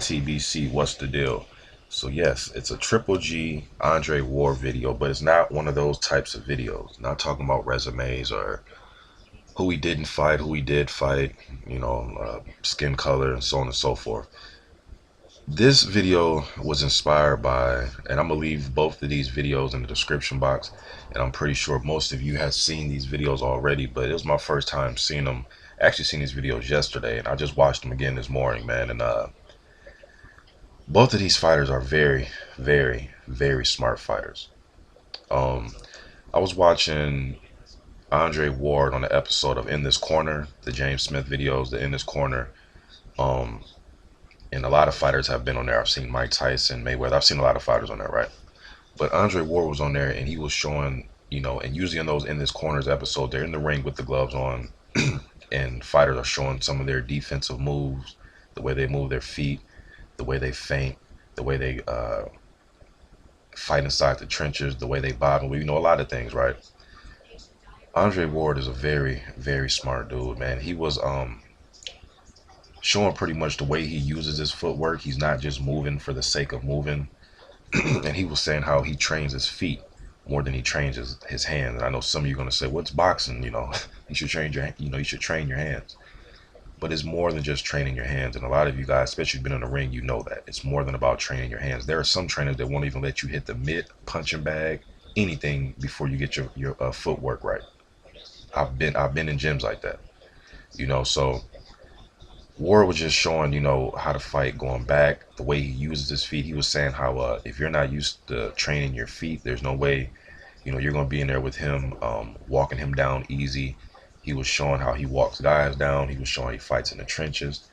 TBC, what's the deal? So yes, it's a Triple G Andre Ward video, but it's not one of those types of videos. Not talking about resumes or who he didn't fight, who he did fight, skin color and so on and so forth. This video was inspired by, and I'm gonna leave both of these videos in the description box, and I'm pretty sure most of you have seen these videos already, but it was my first time seeing them. Actually seen these videos yesterday, and I just watched them again this morning, man, and both of these fighters are very, very, very smart fighters. Um, I was watching Andre Ward on the episode of In This Corner, the James Smith videos, the In This Corner. Um, and a lot of fighters have been on there. I've seen Mike Tyson, Mayweather. I've seen a lot of fighters on there, right? But Andre Ward was on there, and he was showing, and usually in those In This Corners episode, they're in the ring with the gloves on, and fighters are showing some of their defensive moves, the way they move their feet, the way they feint, the way they fight inside the trenches, the way they bob and weave, a lot of things, right? Andre Ward is a very, very smart dude, man. He was showing pretty much the way he uses his footwork. He's not just moving for the sake of moving. And he was saying how he trains his feet more than he trains his hands. And I know some of you are gonna say, "What's boxing?" You should train you should train your hands. But it's more than just training your hands. And a lot of you guys, especially been in the ring, you know that it's more than about training your hands. There are some trainers that won't even let you hit the mitt, punching bag, anything before you get your footwork right. I've been in gyms like that, So Ward was just showing, how to fight going back, the way he uses his feet. He was saying how if you're not used to training your feet, there's no way, you're gonna be in there with him, walking him down easy. He was showing how he walks guys down. He was showing he fights in the trenches.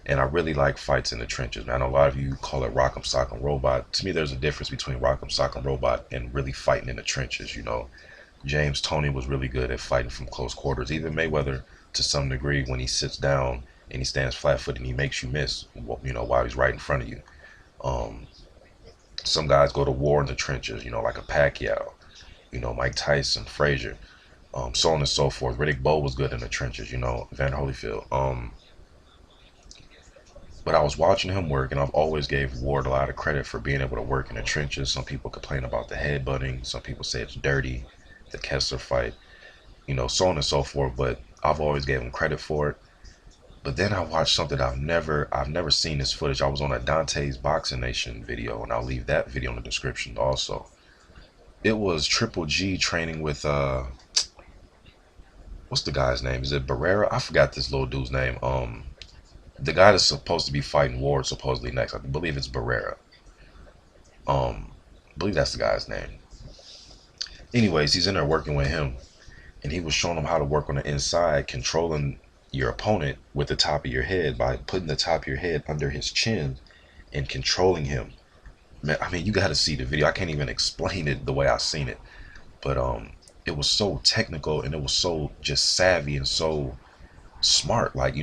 And I really like fights in the trenches, man. I know a lot of you call it rock'em sock'em robot. To me, there's a difference between rock'em sock'em robot and really fighting in the trenches, James Toney was really good at fighting from close quarters. Even Mayweather, to some degree, when he sits down and he stands flat-footed and he makes you miss, while he's right in front of you. Um, some guys go to war in the trenches, like a Pacquiao, Mike Tyson, Frazier, so on and so forth. Riddick Bowe was good in the trenches, Van Holyfield. But I was watching him work, and I've always gave Ward a lot of credit for being able to work in the trenches. Some people complain about the headbutting. Some people say it's dirty, the Kessler fight, so on and so forth. But I've always gave him credit for it. But then I watched something I've never seen this footage. I was on a Dante's Boxing Nation video, and I'll leave that video in the description also. It was Triple G training with what's the guy's name? Is it Barrera? I forgot this little dude's name. The guy that's supposed to be fighting Ward supposedly next. I believe it's Barrera. I believe that's the guy's name. Anyways, he's in there working with him, and he was showing him how to work on the inside, controlling your opponent with the top of your head by putting the top of your head under his chin and controlling him. Man, I mean, you got to see the video. I can't even explain it the way I seen it, but it was so technical and it was so just savvy and so smart. Like,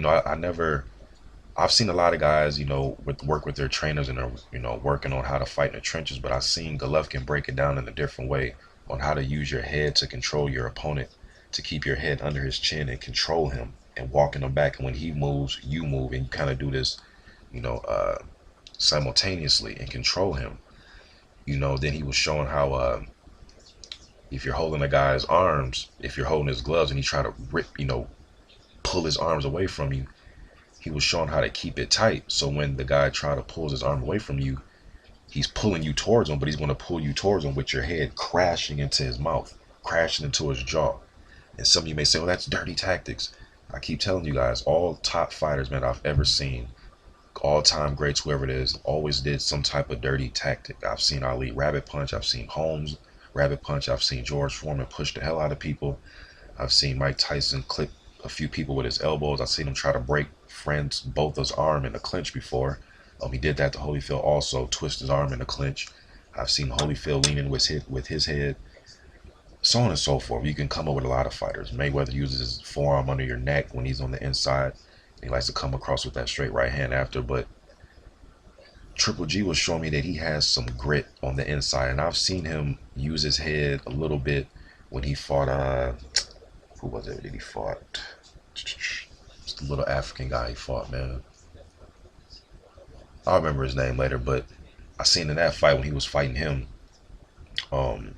I've seen a lot of guys, work with their trainers and are, working on how to fight in the trenches, but I've seen Golovkin break it down in a different way on how to use your head to control your opponent, to keep your head under his chin and control him and walking him back. And when he moves, you move, and you kind of do this, simultaneously and control him. Then he was showing how if you're holding a guy's arms, if you're holding his gloves and he try to rip, pull his arms away from you, he was showing how to keep it tight. So when the guy try to pull his arm away from you, he's pulling you towards him, but he's going to pull you towards him with your head crashing into his mouth, crashing into his jaw. And some of you may say, well, that's dirty tactics. I keep telling you guys, all top fighters, man, I've ever seen, all-time greats, whoever it is, always did some type of dirty tactic. I've seen Ali rabbit punch. I've seen Holmes rabbit punch. I've seen George Foreman push the hell out of people. I've seen Mike Tyson clip a few people with his elbows. I've seen him try to break friends both his arm in a clinch before. He did that to Holyfield also, twist his arm in a clinch. I've seen Holyfield leaning with his head, so on and so forth. You can come up with a lot of fighters. Mayweather uses his forearm under your neck when he's on the inside. He likes to come across with that straight right hand after. But Triple G was showing me that he has some grit on the inside, and I've seen him use his head a little bit when he fought who was it that he fought? Just the little African guy he fought, man. I'll remember his name later, but I seen in that fight when he was fighting him,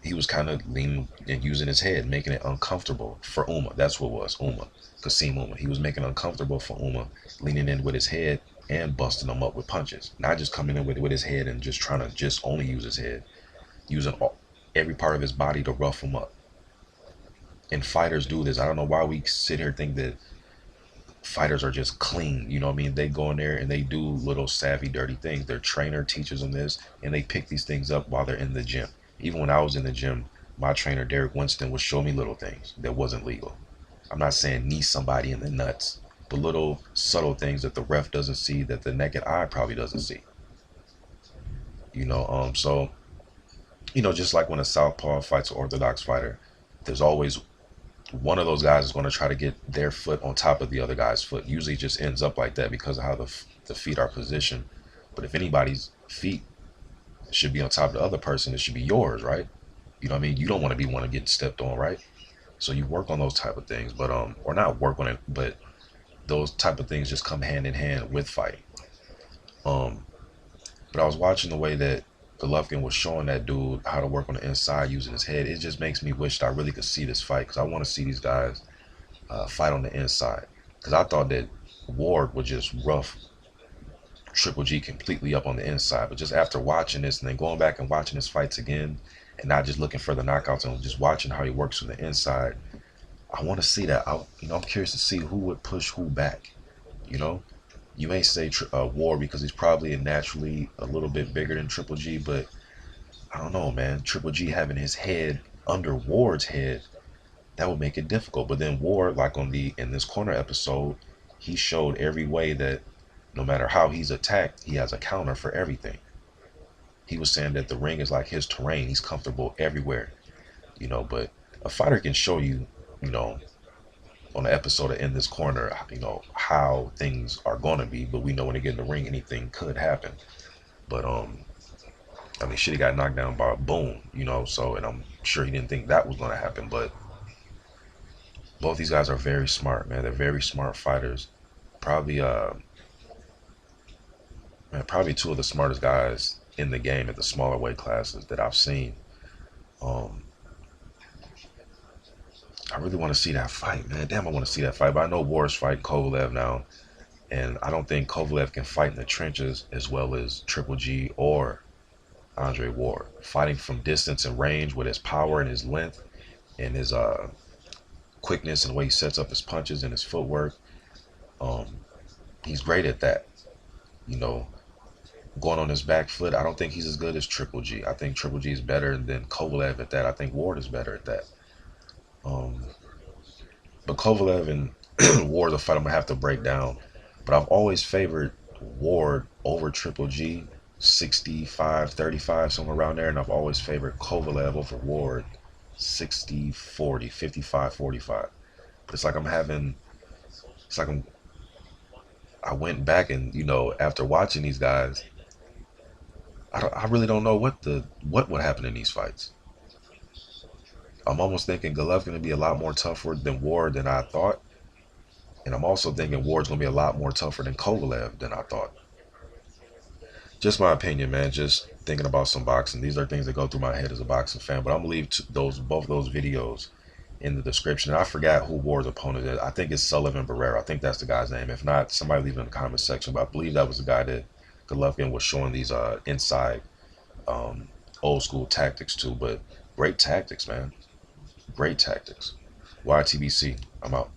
he was kind of leaning and using his head, making it uncomfortable for Uma. That's what it was, Uma, Kasim Uma. He was making it uncomfortable for Uma, leaning in with his head and busting him up with punches. Not just coming in with his head and just trying to just only use his head, using every part of his body to rough him up. And fighters do this. I don't know why we sit here and think that fighters are just clean. You know what I mean? They go in there and they do little savvy, dirty things. Their trainer teaches them this, and they pick these things up while they're in the gym. Even when I was in the gym, my trainer, Derek Winston, would show me little things that wasn't legal. I'm not saying knee somebody in the nuts, but little subtle things that the ref doesn't see, that the naked eye probably doesn't see. So, just like when a southpaw fights an orthodox fighter, there's always one of those guys is going to try to get their foot on top of the other guy's foot. Usually it just ends up like that because of how the feet are positioned. But if anybody's feet should be on top of the other person, it should be yours, right? You know what I mean? You don't want to be one to get stepped on, right? So you work on those type of things, but or not work on it, but those type of things just come hand in hand with fighting. Um, but I was watching the way that Golovkin was showing that dude how to work on the inside using his head. It just makes me wish that I really could see this fight because I want to see these guys fight on the inside. Because I thought that Ward would just rough Triple G completely up on the inside. But just after watching this and then going back and watching his fights again and not just looking for the knockouts and just watching how he works from the inside, I want to see that. I'm curious to see who would push who back. You know, you may say Ward because he's probably naturally a little bit bigger than Triple G, but I don't know, man. Triple G having his head under Ward's head, that would make it difficult. But then Ward, like in this corner episode, he showed every way that no matter how he's attacked, he has a counter for everything. He was saying that the ring is like his terrain. He's comfortable everywhere, but a fighter can show you, you know, on the episode of In This Corner, how things are going to be, but we know when they get in the ring, anything could happen. But, I mean, shit, he got knocked down by a boom, so, and I'm sure he didn't think that was going to happen, but both these guys are very smart, man. They're very smart fighters. Probably, probably two of the smartest guys in the game at the smaller weight classes that I've seen. Um, I really want to see that fight, man. Damn, I want to see that fight. But I know Ward's fighting Kovalev now, and I don't think Kovalev can fight in the trenches as well as Triple G or Andre Ward. Fighting from distance and range with his power and his length and his quickness and the way he sets up his punches and his footwork. Um, he's great at that. You know, going on his back foot, I don't think he's as good as Triple G. I think Triple G is better than Kovalev at that. I think Ward is better at that. Um, but Kovalev and Ward, the fight I'm going to have to break down. But I've always favored Ward over Triple G, 65-35, somewhere around there. And I've always favored Kovalev over Ward, 60-40, 55-45. But it's like I went back and, after watching these guys, I really don't know what would happen in these fights. I'm almost thinking Golov's going to be a lot more tougher than Ward than I thought. And I'm also thinking Ward's going to be a lot more tougher than Kovalev than I thought. Just my opinion, man. Just thinking about some boxing. These are things that go through my head as a boxing fan. But I'm going to leave both those videos in the description. And I forgot who Ward's opponent is. I think it's Sullivan Barrera. I think that's the guy's name. If not, somebody leave it in the comment section. But I believe that was the guy that Golovkin was showing these inside old school tactics to. But great tactics, man. Great tactics. YTBC. I'm out.